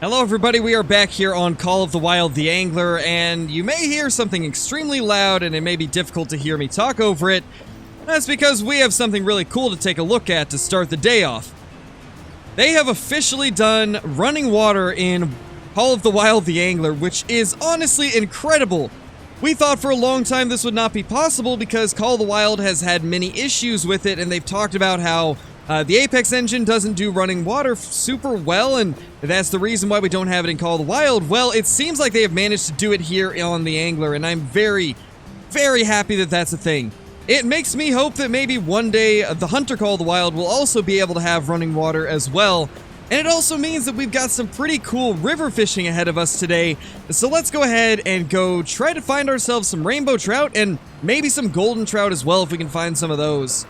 Hello everybody, we are back here on Call of the Wild the Angler, and you may hear something extremely loud and it may be difficult to hear me talk over it. That's because we have something really cool to take a look at to start the day off. They have officially done running water in Call of the Wild the Angler, which is honestly incredible. We thought for a long time this would not be possible because Call of the Wild has had many issues with it, and they've talked about how the Apex engine doesn't do running water super well, and that's the reason why we don't have it in Call of the Wild. Well, it seems like they have managed to do it here on the Angler, and I'm very, very happy that that's a thing. It makes me hope that maybe one day the Hunter Call of the Wild will also be able to have running water as well. And it also means that we've got some pretty cool river fishing ahead of us today. So let's go ahead and go try to find ourselves some rainbow trout and maybe some golden trout as well if we can find some of those.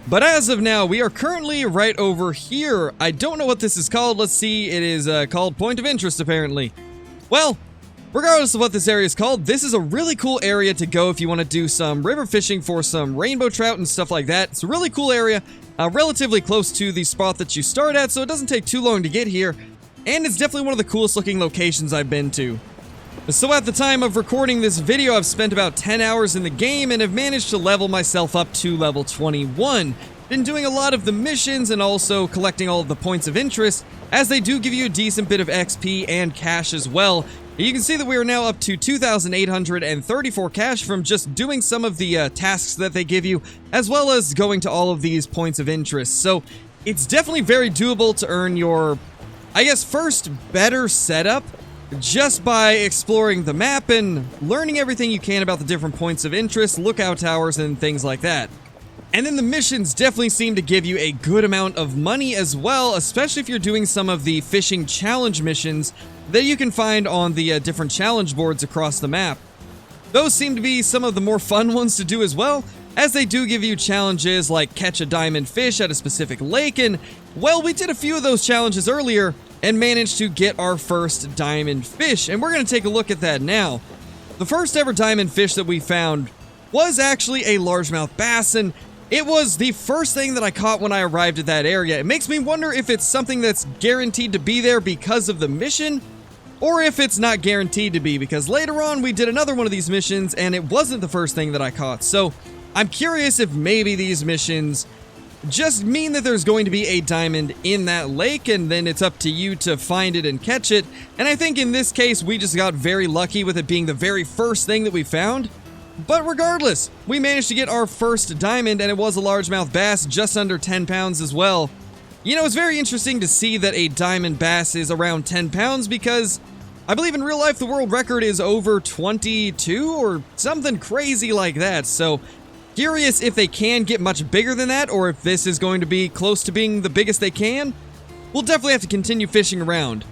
But as of now, we are currently right over here. I don't know what this is called. Let's see. It is called Point of Interest, apparently. Well, regardless of what this area is called, this is a really cool area to go if you want to do some river fishing for some rainbow trout and stuff like that. It's a really cool area, relatively close to the spot that you start at, so it doesn't take too long to get here. And it's definitely one of the coolest looking locations I've been to. So at the time of recording this video, I've spent about 10 hours in the game and have managed to level myself up to level 21. Been doing a lot of the missions and also collecting all of the points of interest, as they do give you a decent bit of XP and cash as well. You can see that we are now up to 2,834 cash from just doing some of the tasks that they give you, as well as going to all of these points of interest. So it's definitely very doable to earn your, I guess, first better setup just by exploring the map and learning everything you can about the different points of interest, lookout towers, and things like that. And then the missions definitely seem to give you a good amount of money as well, especially if you're doing some of the fishing challenge missions that you can find on the different challenge boards across the map. Those seem to be some of the more fun ones to do as well, as they do give you challenges like catch a diamond fish at a specific lake, and, well, we did a few of those challenges earlier and managed to get our first diamond fish, and we're going to take a look at that now. The first ever diamond fish that we found was actually a largemouth bass, and it was the first thing that I caught when I arrived at that area. It makes me wonder if it's something that's guaranteed to be there because of the mission, or if it's not guaranteed to be, because later on we did another one of these missions and it wasn't the first thing that I caught. So I'm curious if maybe these missions just mean that there's going to be a diamond in that lake, and then it's up to you to find it and catch it. And I think in this case, we just got very lucky with it being the very first thing that we found. But regardless, we managed to get our first diamond, and it was a largemouth bass, just under 10 pounds as well. You know, it's very interesting to see that a diamond bass is around 10 pounds because I believe in real life the world record is over 22 or something crazy like that. So curious if they can get much bigger than that, or if this is going to be close to being the biggest they can. We'll definitely have to continue fishing around.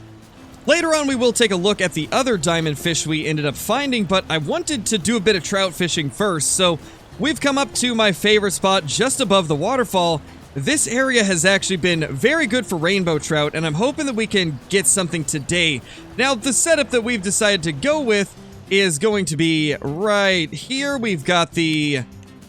Later on, we will take a look at the other diamond fish we ended up finding, but I wanted to do a bit of trout fishing first, so we've come up to my favorite spot just above the waterfall. This area has actually been very good for rainbow trout, and I'm hoping that we can get something today. Now, the setup that we've decided to go with is going to be right here. We've got the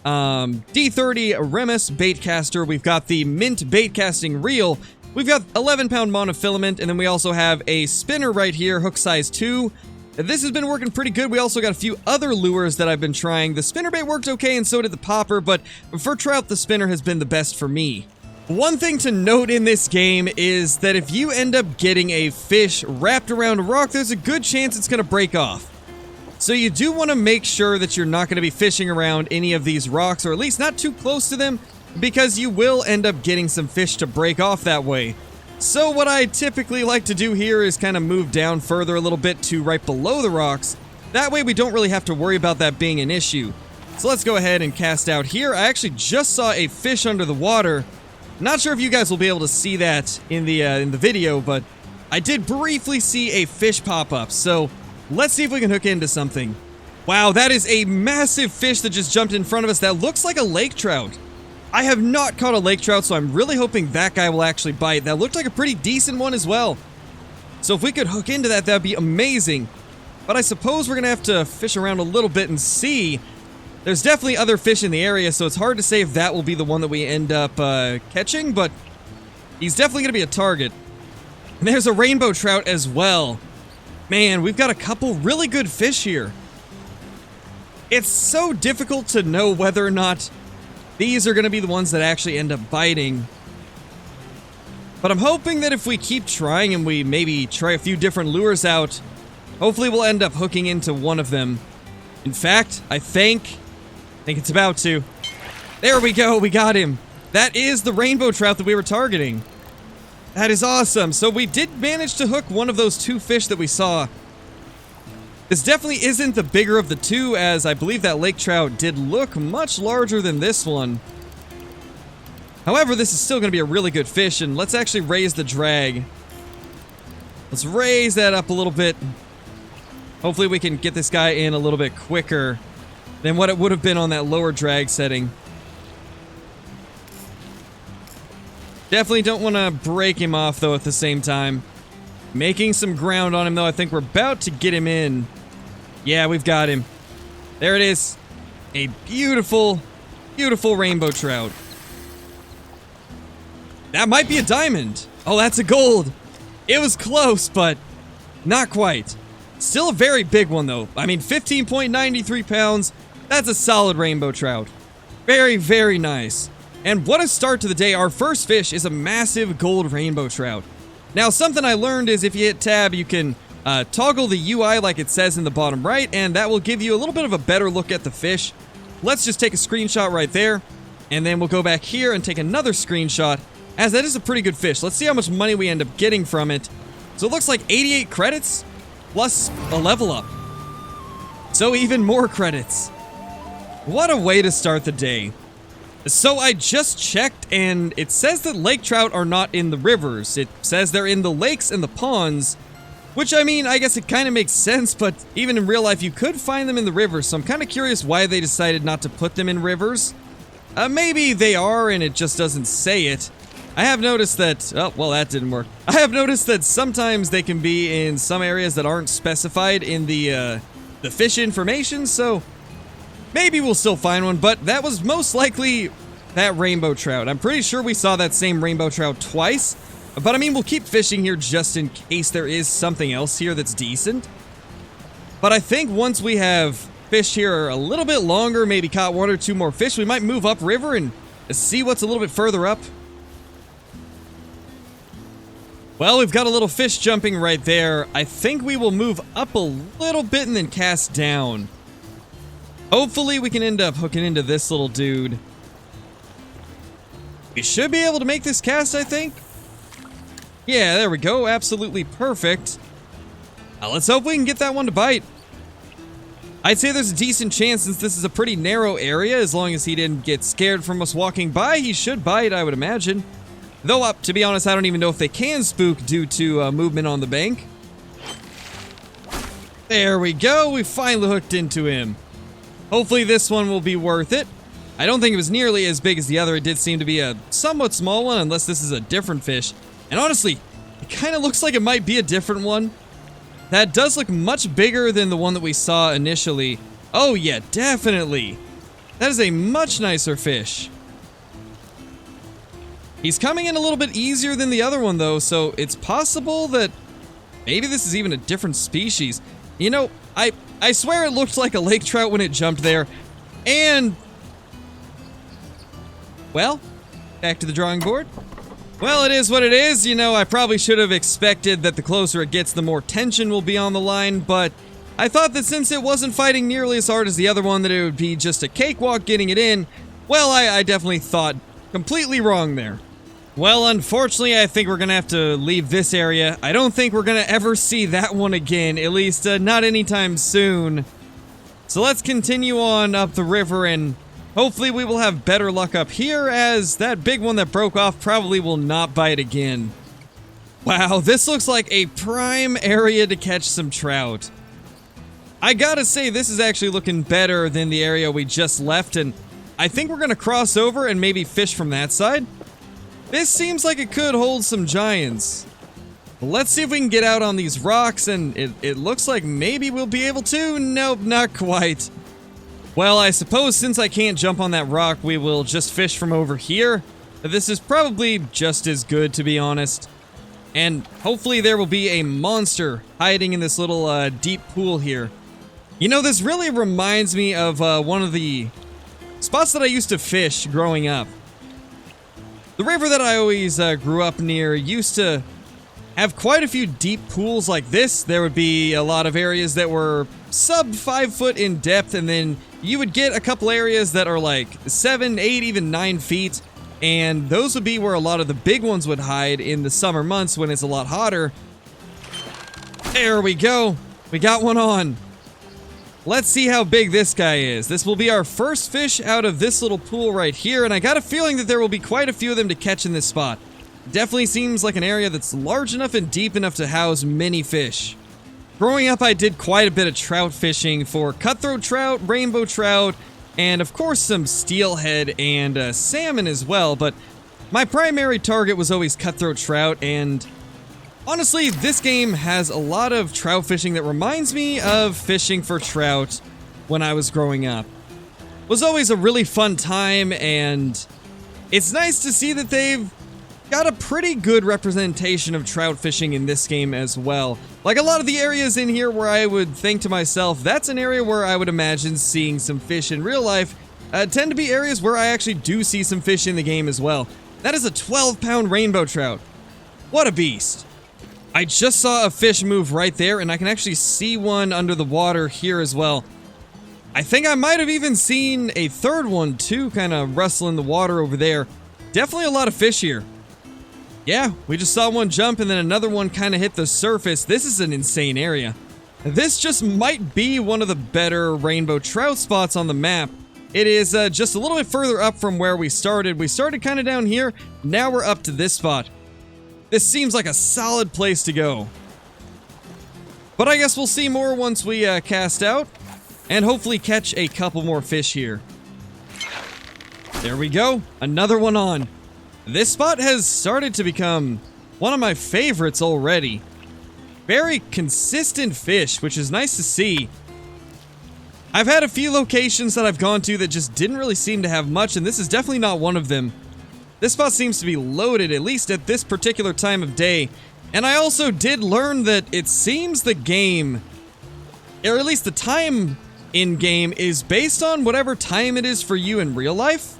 D30 Remus bait caster, we've got the mint bait casting reel, we've got 11-pound monofilament, and then we also have a spinner right here, hook size 2. This has been working pretty good. We also got a few other lures that I've been trying. The spinnerbait worked okay, and so did the popper, but for trout, the spinner has been the best for me. One thing to note in this game is that if you end up getting a fish wrapped around a rock, there's a good chance it's going to break off. So you do want to make sure that you're not going to be fishing around any of these rocks, or at least not too close to them, because you will end up getting some fish to break off that way. So what I typically like to do here is kind of move down further a little bit to right below the rocks. That way we don't really have to worry about that being an issue. So let's go ahead and cast out here. I actually just saw a fish under the water. Not sure if you guys will be able to see that in the video, but I did briefly see a fish pop up. So let's see if we can hook into something. Wow, that is a massive fish that just jumped in front of us. That looks like a lake trout. I have not caught a lake trout, so I'm really hoping that guy will actually bite. That looked like a pretty decent one as well. So if we could hook into that, that'd be amazing. But I suppose we're going to have to fish around a little bit and see. There's definitely other fish in the area, so it's hard to say if that will be the one that we end up catching, but he's definitely going to be a target. And there's a rainbow trout as well. Man, we've got a couple really good fish here. It's so difficult to know whether or not these are going to be the ones that actually end up biting. But I'm hoping that if we keep trying and we maybe try a few different lures out, hopefully we'll end up hooking into one of them. In fact, I think it's about to. There we go, we got him. That is the rainbow trout that we were targeting. That is awesome. So we did manage to hook one of those two fish that we saw. This definitely isn't the bigger of the two, as I believe that lake trout did look much larger than this one. However, this is still going to be a really good fish, and let's actually raise the drag. Let's raise that up a little bit. Hopefully we can get this guy in a little bit quicker than what it would have been on that lower drag setting. Definitely don't want to break him off, though, at the same time. Making some ground on him, though. I think we're about to get him in. Yeah, we've got him. There it is. A beautiful, beautiful rainbow trout. That might be a diamond. Oh, that's a gold. It was close, but not quite. Still a very big one, though. I mean, 15.93 pounds. That's a solid rainbow trout. Very, very nice. And what a start to the day. Our first fish is a massive gold rainbow trout. Now, something I learned is if you hit tab, you can toggle the UI like it says in the bottom right, and that will give you a little bit of a better look at the fish. Let's just take a screenshot right there, and then we'll go back here and take another screenshot, as that is a pretty good fish. Let's see how much money we end up getting from it. So it looks like 88 credits plus a level up. So even more credits. What a way to start the day. So I just checked, and it says that lake trout are not in the rivers. It says they're in the lakes and the ponds, which, I mean, I guess it kind of makes sense, but even in real life, you could find them in the rivers, so I'm kind of curious why they decided not to put them in rivers. Maybe they are, and it just doesn't say it. I have noticed that... Oh, well, that didn't work. I have noticed that sometimes they can be in some areas that aren't specified in the fish information, so... maybe we'll still find one, but that was most likely that rainbow trout. I'm pretty sure we saw that same rainbow trout twice, but I mean, we'll keep fishing here just in case there is something else here that's decent. But I think once we have fished here a little bit longer, maybe caught one or two more fish, we might move upriver and see what's a little bit further up. Well, we've got a little fish jumping right there. I think we will move up a little bit and then cast down. Hopefully we can end up hooking into this little dude. We should be able to make this cast, I think. Yeah, there we go. Absolutely perfect. Now let's hope we can get that one to bite. I'd say there's a decent chance, since this is a pretty narrow area, as long as he didn't get scared from us walking by, he should bite, I would imagine. Though, to be honest, I don't even know if they can spook due to movement on the bank. There we go. We finally hooked into him. Hopefully this one will be worth it. I don't think it was nearly as big as the other. It did seem to be a somewhat small one, unless this is a different fish. And honestly, it kind of looks like it might be a different one. That does look much bigger than the one that we saw initially. Oh yeah, definitely. That is a much nicer fish. He's coming in a little bit easier than the other one, though, so it's possible that maybe this is even a different species. You know, I swear it looked like a lake trout when it jumped there. And... well, back to the drawing board. Well, it is what it is. You know, I probably should have expected that the closer it gets, the more tension will be on the line, but I thought that since it wasn't fighting nearly as hard as the other one, that it would be just a cakewalk getting it in. Well, I definitely thought completely wrong there. Well, unfortunately, I think we're gonna have to leave this area. I don't think we're gonna ever see that one again, at least not anytime soon. So let's continue on up the river, and hopefully we will have better luck up here, as that big one that broke off probably will not bite again. Wow, this looks like a prime area to catch some trout. I gotta say, this is actually looking better than the area we just left, and I think we're gonna cross over and maybe fish from that side. This seems like it could hold some giants. Let's see if we can get out on these rocks, and it looks like maybe we'll be able to. Nope, not quite. Well, I suppose since I can't jump on that rock, we will just fish from over here. This is probably just as good, to be honest. And hopefully there will be a monster hiding in this little deep pool here. You know, this really reminds me of one of the spots that I used to fish growing up. The river that I always grew up near used to have quite a few deep pools like this. There would be a lot of areas that were sub 5 foot in depth, and then you would get a couple areas that are like 7, 8, even 9 feet. And those would be where a lot of the big ones would hide in the summer months when it's a lot hotter. There we go. We got one on. Let's see how big this guy is. This will be our first fish out of this little pool right here, and I got a feeling that there will be quite a few of them to catch in this spot. Definitely seems like an area that's large enough and deep enough to house many fish. Growing up, I did quite a bit of trout fishing for cutthroat trout, rainbow trout, and of course some steelhead and salmon as well, but my primary target was always cutthroat trout, and honestly, this game has a lot of trout fishing that reminds me of fishing for trout when I was growing up. It was always a really fun time, and it's nice to see that they've got a pretty good representation of trout fishing in this game as well. Like a lot of the areas in here where I would think to myself, that's an area where I would imagine seeing some fish in real life, tend to be areas where I actually do see some fish in the game as well. That is a 12-pound rainbow trout. What a beast. I just saw a fish move right there, and I can actually see one under the water here as well. I think I might have even seen a third one too, kind of rustle in the water over there. Definitely a lot of fish here. Yeah, we just saw one jump and then another one kind of hit the surface. This is an insane area. This just might be one of the better rainbow trout spots on the map. It is just a little bit further up from where we started. We started kind of down here. Now we're up to this spot. This seems like a solid place to go. But I guess we'll see more once we cast out and hopefully catch a couple more fish here. There we go. Another one on. This spot has started to become one of my favorites already. Very consistent fish, which is nice to see. I've had a few locations that I've gone to that just didn't really seem to have much, and this is definitely not one of them. This spot seems to be loaded, at least at this particular time of day. And I also did learn that it seems the game, or at least the time in-game, is based on whatever time it is for you in real life.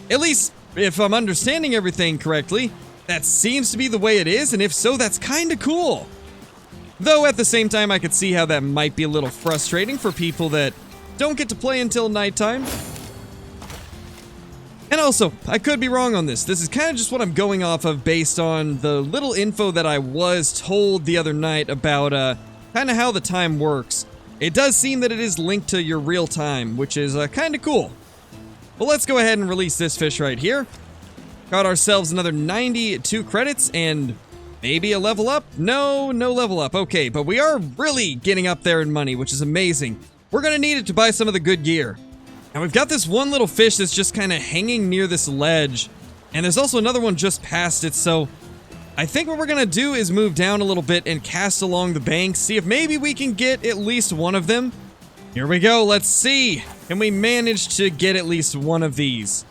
At least, if I'm understanding everything correctly, that seems to be the way it is, and if so, that's kinda cool. Though at the same time, I could see how that might be a little frustrating for people that don't get to play until nighttime. And also, I could be wrong on this. This is kind of just what I'm going off of based on the little info that I was told the other night about kind of how the time works. It does seem that it is linked to your real time, which is kind of cool. Well, let's go ahead and release this fish right here. Got ourselves another 92 credits and maybe a level up? No level up. Okay, but we are really getting up there in money, which is amazing. We're going to need it to buy some of the good gear. Now we've got this one little fish that's just kind of hanging near this ledge, and there's also another one just past it, so I think what we're going to do is move down a little bit and cast along the bank, see if maybe we can get at least one of them. Here we go, let's see. Can we manage to get at least one of these?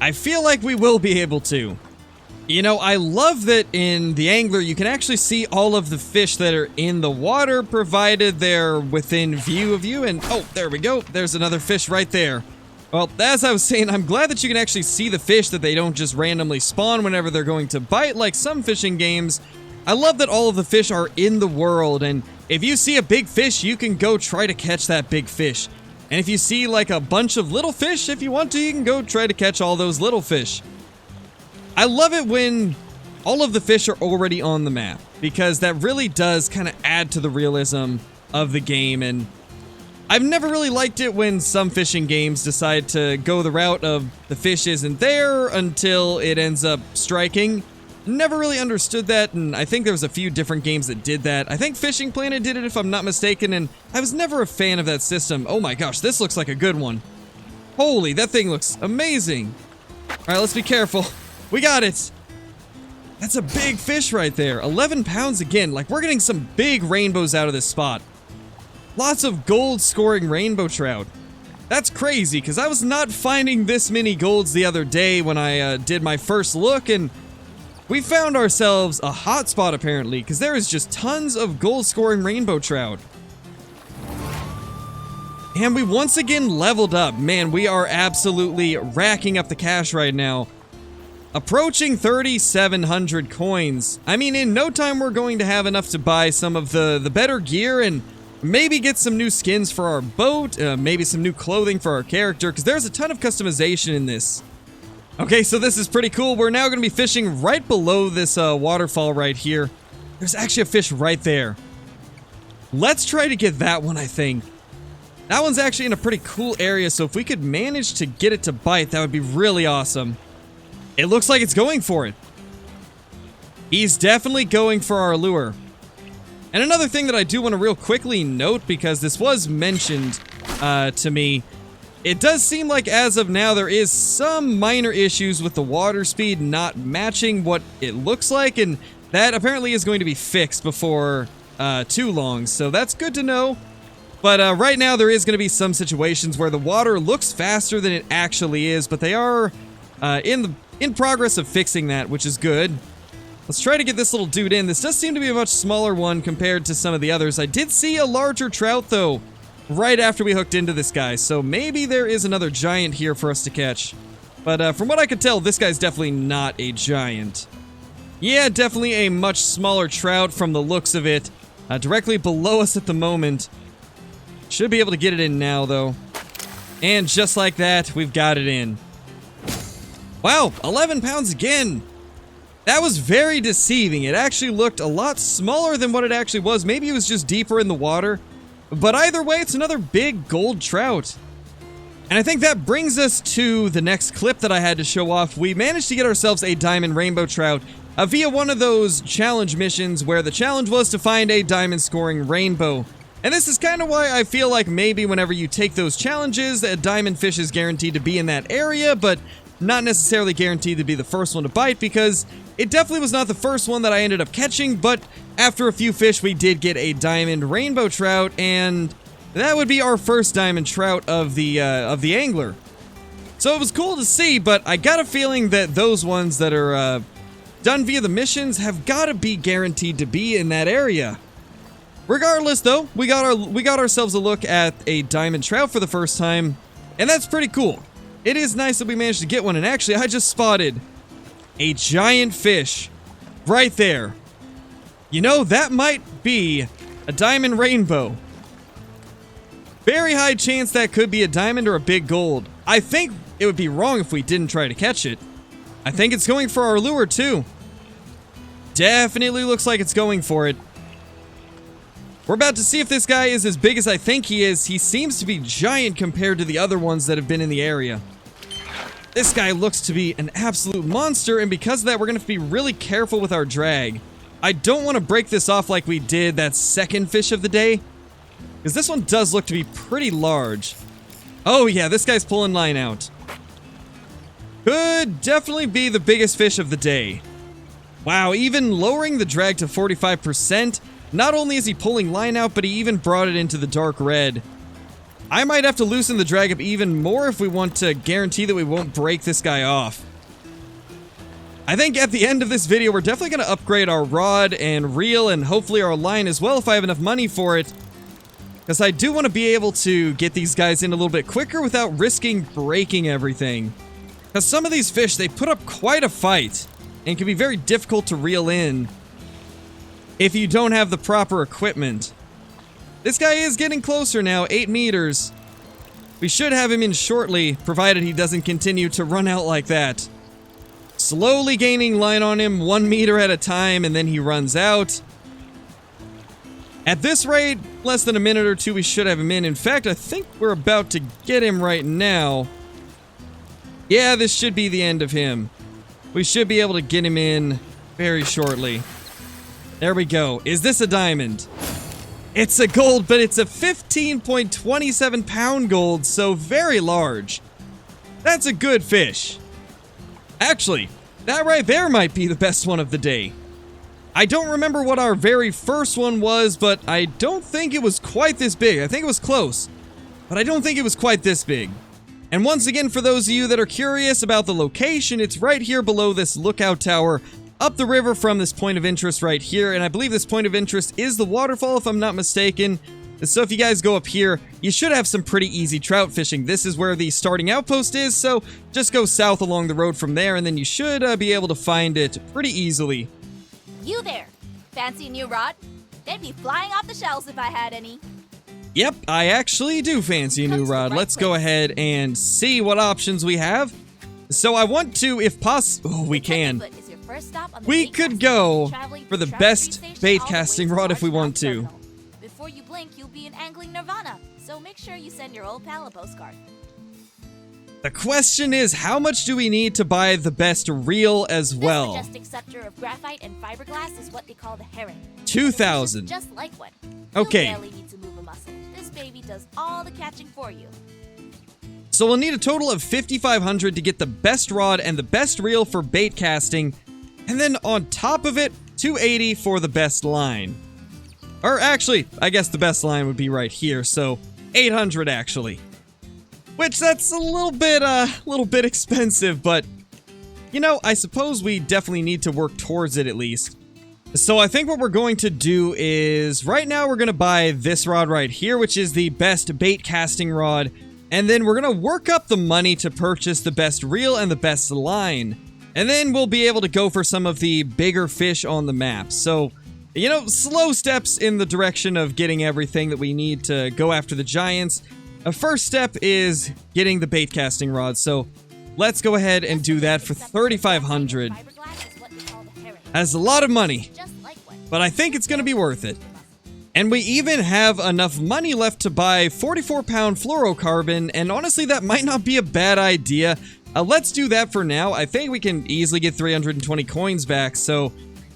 I feel like we will be able to. You know, I love that in the angler you can actually see all of the fish that are in the water, provided they're within view of you, and oh, there we go. There's another fish right there. Well, as I was saying, I'm glad that you can actually see the fish, that they don't just randomly spawn whenever they're going to bite like some fishing games. I love that all of the fish are in the world, and if you see a big fish, you can go try to catch that big fish. And if you see like a bunch of little fish, if you want to, you can go try to catch all those little fish. I love it when all of the fish are already on the map, because that really does kind of add to the realism of the game, and I've never really liked it when some fishing games decide to go the route of the fish isn't there until it ends up striking. Never really understood that, and I think there was a few different games that did that. I think Fishing Planet did it if I'm not mistaken, and I was never a fan of that system. Oh my gosh, this looks like a good one. Holy, that thing looks amazing. Alright, let's be careful. We got it! That's a big fish right there. 11 pounds again. Like, we're getting some big rainbows out of this spot. Lots of gold scoring rainbow trout. That's crazy, because I was not finding this many golds the other day when I did my first look, and We found ourselves a hot spot apparently, because there is just tons of gold-scoring rainbow trout. And we once again leveled up. Man, we are absolutely racking up the cash right now. Approaching 3,700 coins. I mean, in no time we're going to have enough to buy some of the better gear and maybe get some new skins for our boat, maybe some new clothing for our character, because there's a ton of customization in this. Okay, so this is pretty cool. We're now going to be fishing right below this waterfall right here. There's actually a fish right there. Let's try to get that one, I think. That one's actually in a pretty cool area, so if we could manage to get it to bite, that would be really awesome. It looks like it's going for it. He's definitely going for our lure. And another thing that I do want to real quickly note, because this was mentioned to me, it does seem like as of now there is some minor issues with the water speed not matching what it looks like, and that apparently is going to be fixed before too long, so that's good to know. But right now there is going to be some situations where the water looks faster than it actually is, but they are in progress of fixing that, which is good. Let's try to get this little dude in. This does seem to be a much smaller one compared to some of the others. I did see a larger trout, though, right after we hooked into this guy, so maybe there is another giant here for us to catch. But from what I could tell, this guy's definitely not a giant. Yeah, definitely a much smaller trout from the looks of it. Directly below us at the moment. Should be able to get it in now, though. And just like that, we've got it in. Wow, 11 pounds again! That was very deceiving. It actually looked a lot smaller than what it actually was. Maybe it was just deeper in the water. But either way, it's another big gold trout. And I think that brings us to the next clip that I had to show off. We managed to get ourselves a diamond rainbow trout via one of those challenge missions where the challenge was to find a diamond scoring rainbow. And this is kind of why I feel like maybe whenever you take those challenges, a diamond fish is guaranteed to be in that area, but not necessarily guaranteed to be the first one to bite, because it definitely was not the first one that I ended up catching, but after a few fish, we did get a diamond rainbow trout, and that would be our first diamond trout of the angler. So it was cool to see, but I got a feeling that those ones that are done via the missions have got to be guaranteed to be in that area. Regardless, though, we got ourselves a look at a diamond trout for the first time, and that's pretty cool. It is nice that we managed to get one, and actually, I just spotted a giant fish right there. You know, that might be a diamond rainbow. Very high chance that could be a diamond or a big gold. I think it would be wrong if we didn't try to catch it. I think it's going for our lure, too. Definitely looks like it's going for it. We're about to see if this guy is as big as I think he is. He seems to be giant compared to the other ones that have been in the area. This guy looks to be an absolute monster, and because of that, we're going to have to be really careful with our drag. I don't want to break this off like we did that second fish of the day, because this one does look to be pretty large. Oh yeah, this guy's pulling line out. Could definitely be the biggest fish of the day. Wow, even lowering the drag to 45%, not only is he pulling line out, but he even brought it into the dark red. I might have to loosen the drag up even more if we want to guarantee that we won't break this guy off. I think at the end of this video, we're definitely going to upgrade our rod and reel and hopefully our line as well if I have enough money for it. Because I do want to be able to get these guys in a little bit quicker without risking breaking everything. Because some of these fish, they put up quite a fight and can be very difficult to reel in if you don't have the proper equipment. This guy is getting closer now, 8 meters. We should have him in shortly, provided he doesn't continue to run out like that. Slowly gaining line on him, 1 meter at a time, and then he runs out. At this rate, less than a minute or two, we should have him in. In fact, I think we're about to get him right now. Yeah, this should be the end of him. We should be able to get him in very shortly. There we go. Is this a diamond? It's a gold, but it's a 15.27 pound gold, so very large. That's a good fish. Actually, that right there might be the best one of the day. I don't remember what our very first one was, but I don't think it was quite this big. I think it was close, but I don't think it was quite this big. And once again, for those of you that are curious about the location, it's right here below this lookout tower up the river from this point of interest right here, and I believe this point of interest is the waterfall if I'm not mistaken. So if you guys go up here, you should have some pretty easy trout fishing. This is where the starting outpost is, so just go south along the road from there, and then you should be able to find it pretty easily. You there! Fancy a new rod? They'd be flying off the shelves if I had any. Yep, I actually do fancy a new rod. Let's go ahead and see what options we have. So I want to, if possible, oh, we can. We could go for the best bait casting rod if we want to. Before you blink, you'll be in angling nirvana, so make sure you send your old pal a postcard. The question is, how much do we need to buy the best reel as well? This majestic scepter of graphite and fiberglass is what they call the herring. 2,000. Just like one. Okay. You barely need to move a muscle. This baby does all the catching for you. So we'll need a total of 5,500 to get the best rod and the best reel for bait casting, and then on top of it, 280 for the best line. Or actually, I guess the best line would be right here, so 800 actually. Which that's a little bit expensive, but you know, I suppose we definitely need to work towards it at least. So I think what we're going to do is, right now we're going to buy this rod right here, which is the best bait casting rod, and then we're going to work up the money to purchase the best reel and the best line. And then we'll be able to go for some of the bigger fish on the map. So, you know, slow steps in the direction of getting everything that we need to go after the giants. A first step is getting the bait casting rod, so let's go ahead and do that for 3,500. That's a lot of money, but I think it's going to be worth it. And we even have enough money left to buy 44-pound fluorocarbon, and honestly, that might not be a bad idea. Let's do that for now. I think we can easily get 320 coins back, so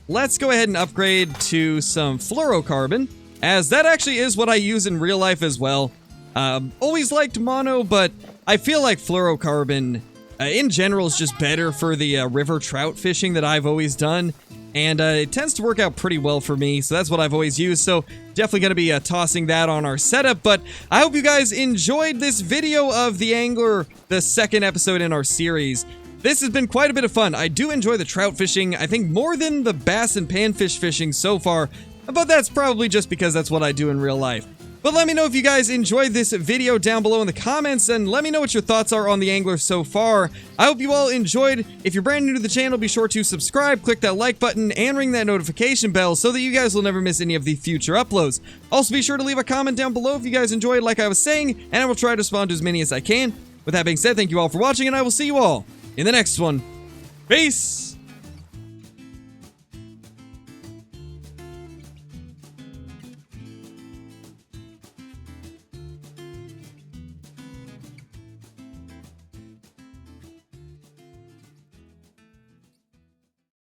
let's go ahead and upgrade to some fluorocarbon, as that actually is what I use in real life as well. Always liked mono, but I feel like fluorocarbon in general is just better for the river trout fishing that I've always done. And it tends to work out pretty well for me, so that's what I've always used. So definitely going to be tossing that on our setup. But I hope you guys enjoyed this video of The Angler, the second episode in our series. This has been quite a bit of fun. I do enjoy the trout fishing, I think more than the bass and panfish fishing so far. But that's probably just because that's what I do in real life. But let me know if you guys enjoyed this video down below in the comments, and let me know what your thoughts are on The Angler so far. I hope you all enjoyed. If you're brand new to the channel, be sure to subscribe, click that like button, and ring that notification bell so that you guys will never miss any of the future uploads. Also, be sure to leave a comment down below if you guys enjoyed, like I was saying, and I will try to respond to as many as I can. With that being said, thank you all for watching, and I will see you all in the next one. Peace!